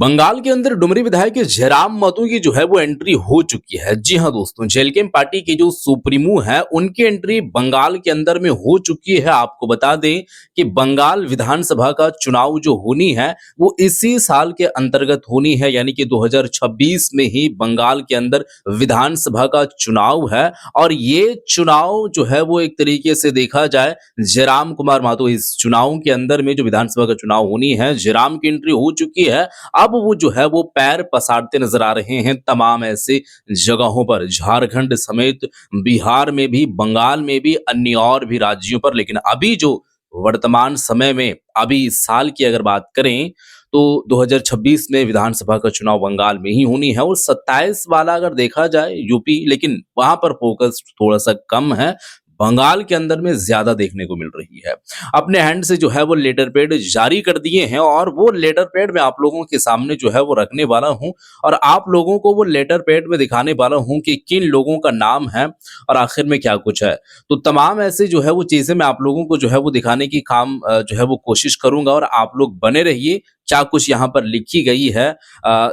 बंगाल के अंदर डुमरी विधायक जयराम माथुर की जो है वो एंट्री हो चुकी है। जी हाँ दोस्तों, जेएलके पार्टी के जो सुप्रीमो है उनकी एंट्री बंगाल के अंदर में हो चुकी है। आपको बता दें कि बंगाल विधानसभा का चुनाव जो होनी है वो इसी साल के अंतर्गत होनी है, यानी कि 2026 में ही बंगाल के अंदर विधानसभा का चुनाव है। और ये चुनाव जो है वो एक तरीके से देखा जाए, जयराम कुमार माथुर इस चुनाव के अंदर में जो विधानसभा का चुनाव होनी है, जयराम की एंट्री हो चुकी है। अब वो जो है वो पैर पसारते नजर आ रहे हैं तमाम ऐसे जगहों पर, झारखंड समेत बिहार में भी, बंगाल में भी, अन्य और भी राज्यों पर। लेकिन अभी जो वर्तमान समय में अभी इस साल की अगर बात करें तो 2026 में विधानसभा का चुनाव बंगाल में ही होनी है। और 27 वाला अगर देखा जाए यूपी, लेकिन वहां पर फोकस थोड़ा सा कम है, बंगाल के अंदर में ज्यादा देखने को मिल रही है। अपने हैंड से जो है वो लेटर पैड जारी कर दिए हैं और वो लेटर पैड मैं आप लोगों के सामने जो है वो रखने वाला हूं और आप लोगों को वो लेटर पैड में दिखाने वाला हूं कि किन लोगों का नाम है और आखिर में क्या कुछ है। तो तमाम ऐसे जो है वो चीजें मैं आप लोगों को जो है वो दिखाने की काम जो है वो कोशिश करूंगा और आप लोग बने रहिए। क्या कुछ यहाँ पर लिखी गई है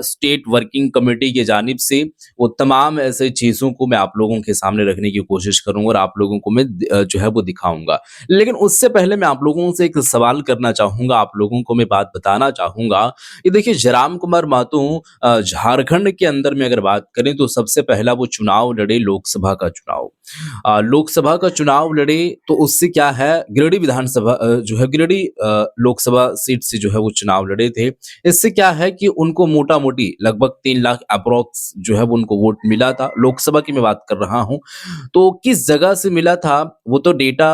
स्टेट वर्किंग कमेटी की जानिब से, वो तमाम ऐसे चीजों को मैं आप लोगों के सामने रखने की कोशिश करूंगा और आप लोगों को मैं जो है वो दिखाऊंगा। लेकिन उससे पहले मैं आप लोगों से एक सवाल करना चाहूंगा, आप लोगों को मैं बात बताना चाहूंगा। ये देखिए, जयराम कुमार माथुर झारखंड के अंदर में अगर बात करें तो सबसे पहला वो चुनाव लड़े, लोकसभा का चुनाव। लोकसभा का चुनाव लड़े तो उससे क्या है, गिरिडीह विधानसभा जो है गिरिडीह लोकसभा सीट से जो है वो चुनाव लड़े थे। इससे क्या है कि उनको मोटा मोटी लगभग 3 लाख अप्रोक्स जो है वो उनको वोट मिला था। लोकसभा की मैं बात कर रहा हूं, तो किस जगह से मिला था वो तो डेटा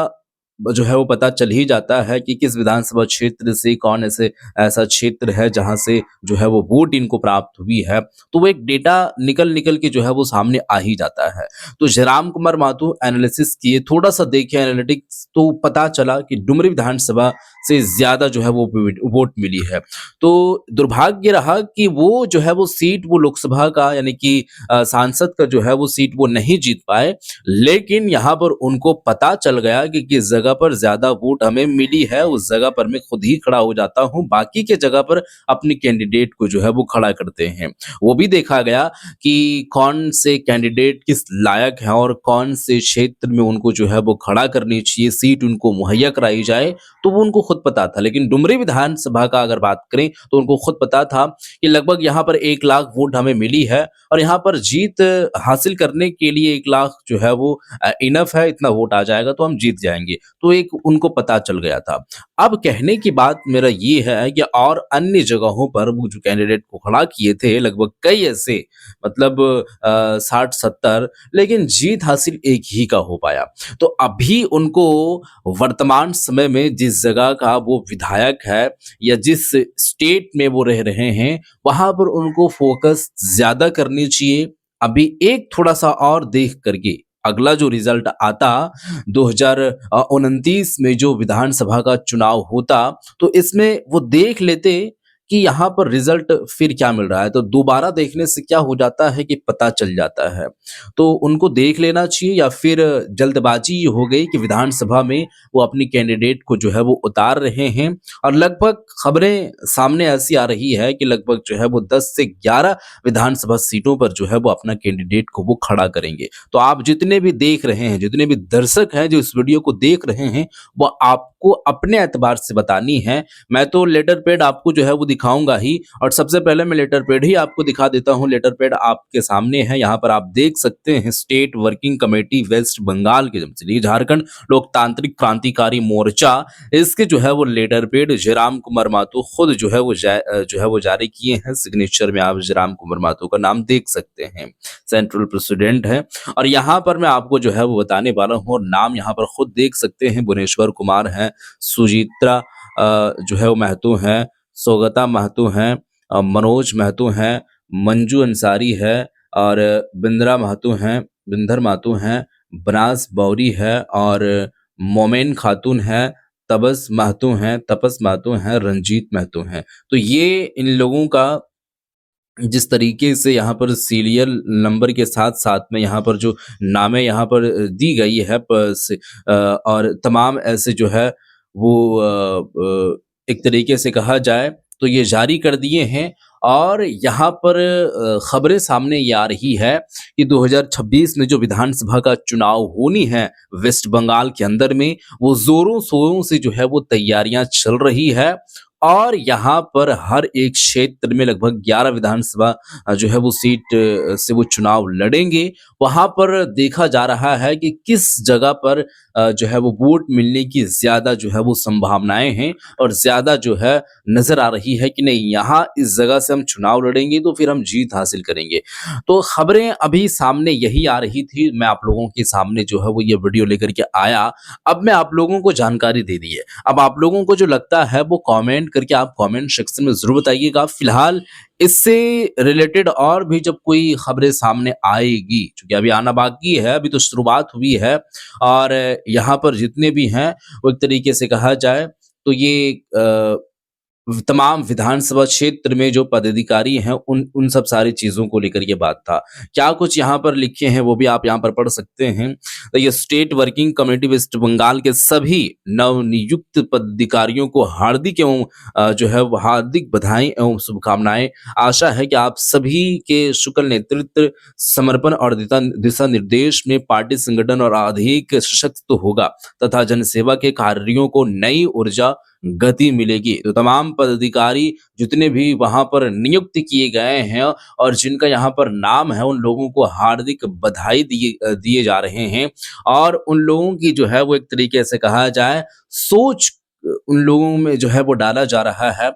जो है वो पता चल ही जाता है कि किस विधानसभा क्षेत्र से कौन ऐसे ऐसा क्षेत्र है जहां से जो है वो वोट इनको प्राप्त हुई है। तो वो एक डेटा निकल निकल के जो है वो सामने आ ही जाता है। तो जयराम कुमार माथुर एनालिसिस किए, थोड़ा सा देखे एनालिटिक्स, तो पता चला कि डुमरी विधानसभा से ज्यादा जो है वो वोट मिली है। तो दुर्भाग्य रहा कि वो जो है वो सीट, वो लोकसभा का यानी कि सांसद का जो है वो सीट वो नहीं जीत पाए। लेकिन यहाँ पर उनको पता चल गया कि किस जगह पर ज्यादा वोट हमें मिली है, उस जगह पर मैं खुद ही खड़ा हो जाता हूँ, बाकी के जगह पर अपने कैंडिडेट को जो है वो खड़ा करते हैं। वो भी देखा गया कि कौन से कैंडिडेट किस लायक है और कौन से क्षेत्र में उनको जो है वो खड़ा करनी चाहिए, सीट उनको मुहैया कराई जाए, तो वो उनको खुद पता था। लेकिन डुमरी विधानसभा का अगर बात करें तो उनको खुद पता था कि लगभग यहाँ पर 1 लाख वोट हमें मिली है और यहाँ पर जीत हासिल करने के लिए 1 लाख जो है वो इनफ है, इतना वोट आ जाएगा तो हम जीत जाएंगे। तो एक उनको पता चल गया था। अब कहने की बात मेरा ये है कि और अन्य जगहों पर वो जो कैंडिडेट को खड़ा किए थे, लगभग कई ऐसे, मतलब 60-70, लेकिन जीत हासिल एक ही का हो पाया। तो अभी उनको वर्तमान समय में जिस जगह का वो विधायक है या जिस स्टेट में वो रह रहे हैं, वहां पर उनको फोकस ज्यादा करनी चाहिए। अभी एक थोड़ा सा और देख करके अगला जो रिजल्ट आता 2029 में जो विधानसभा का चुनाव होता, तो इसमें वो देख लेते कि यहाँ पर रिजल्ट फिर क्या मिल रहा है। तो दोबारा देखने से क्या हो जाता है कि पता चल जाता है। तो उनको देख लेना चाहिए, या फिर जल्दबाजी ये हो गई कि विधानसभा में वो अपनी कैंडिडेट को जो है वो उतार रहे हैं। और लगभग खबरें सामने ऐसी आ रही है कि लगभग जो है वो 10 से 11 विधानसभा सीटों पर जो है वो अपना कैंडिडेट को वो खड़ा करेंगे। तो आप जितने भी देख रहे हैं, जितने भी दर्शक हैं जो इस वीडियो को देख रहे हैं, वो आपको अपने एतबार से बतानी है। मैं तो लेटर पैड आपको जो है वो दिखाऊंगा ही, और सबसे पहले मैं लेटर पैड ही आपको दिखा देता हूं। लेटर पैड आपके सामने है, यहाँ पर आप देख सकते हैं state working committee west Bengal के जमशेदपुर झारखंड लोकतांत्रिक क्रांतिकारी मोर्चा, इसके जो है वो लेटर पैड जयराम कुमार माथुर खुद जो है वो जारी किए हैं। सिग्नेचर में आप जयराम कुमार माथुर का नाम देख सकते हैं, सेंट्रल प्रेसिडेंट है। और यहाँ पर मैं आपको जो है वो बताने वाला हूँ, और नाम यहाँ पर खुद देख सकते हैं, भुवनेश्वर कुमार है, सुजीत्रा जो है वो महतो हैं, सौगता महतो हैं, मनोज महतो हैं, मंजू अंसारी है, और बिंद्रा महतो हैं, बिंदर महतो हैं, बनास बौरी है, और मोमेन खातून है, तपस महतो हैं, रंजीत महतो हैं। तो ये इन लोगों का जिस तरीके से यहाँ पर सीरियल नंबर के साथ साथ में यहाँ पर जो नामें यहाँ पर दी गई है और तमाम ऐसे जो है वो एक तरीके से कहा जाए तो ये जारी कर दिए हैं। और यहाँ पर खबरें सामने ये आ रही है कि 2026 में जो विधानसभा का चुनाव होनी है वेस्ट बंगाल के अंदर में, वो ज़ोरों शोरों से जो है वो तैयारियां चल रही है। और यहाँ पर हर एक क्षेत्र में लगभग 11 विधानसभा जो है वो सीट से वो चुनाव लड़ेंगे। वहाँ पर देखा जा रहा है कि किस जगह पर जो है वो वोट मिलने की ज़्यादा जो है वो संभावनाएँ हैं और ज़्यादा जो है नज़र आ रही है कि नहीं, यहाँ इस जगह से हम चुनाव लड़ेंगे तो फिर हम जीत हासिल करेंगे। तो खबरें अभी सामने यही आ रही थी, मैं आप लोगों के सामने जो है वो ये वीडियो लेकर के आया। अब मैं आप लोगों को जानकारी दे दी है। अब आप लोगों को जो लगता है वो कमेंट करके आप कमेंट सेक्शन में ज़रूर बताइएगा। फिलहाल इससे रिलेटेड और भी जब कोई खबरें सामने आएगी, क्योंकि अभी आना बाकी है, अभी तो शुरुआत हुई है और यहाँ पर जितने भी हैं वो एक तरीके से कहा जाए तो ये तमाम विधानसभा क्षेत्र में जो पदाधिकारी हैं उन सब सारी चीज़ों को लेकर ये बात था। क्या कुछ यहाँ पर लिखे हैं वो भी आप यहाँ पर पढ़ सकते हैं। तो ये state working committee west Bengal के सभी नवनियुक्त पदाधिकारियों को हार्दिक एवं जो है वो हार्दिक बधाई एवं शुभकामनाएँ। आशा है कि आप सभी के सुकल नेतृत्व, समर्पण और दिशा निर्देश में पार्टी संगठन और अधिक सशक्त होगा तथा जनसेवा के कार्यों को नई ऊर्जा गति मिलेगी। तो तमाम पदाधिकारी जितने भी वहाँ पर नियुक्त किए गए हैं और जिनका यहाँ पर नाम है, उन लोगों को हार्दिक बधाई दिए जा रहे हैं और उन लोगों की जो है वो एक तरीके से कहा जाए सोच उन लोगों में जो है वो डाला जा रहा है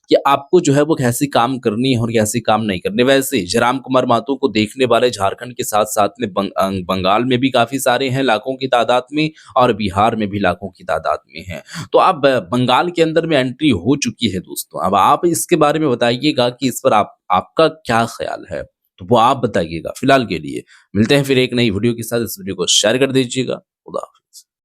कि आपको जो है वो कैसे काम करनी है और कैसे काम नहीं करने। वैसे ही जयराम कुमार महतो को देखने वाले झारखंड के साथ-साथ में बंगाल में भी काफ़ी सारे हैं लाखों की तादाद में और बिहार में भी लाखों की तादाद में हैं। तो अब बंगाल के अंदर में एंट्री हो चुकी है दोस्तों। अब आप इसके बारे में बताइएगा कि इस पर आपका क्या ख़्याल है? तो वो आप बताइएगा। फिलहाल के लिए मिलते हैं फिर एक नई वीडियो के साथ। इस वीडियो को शेयर कर दीजिएगा।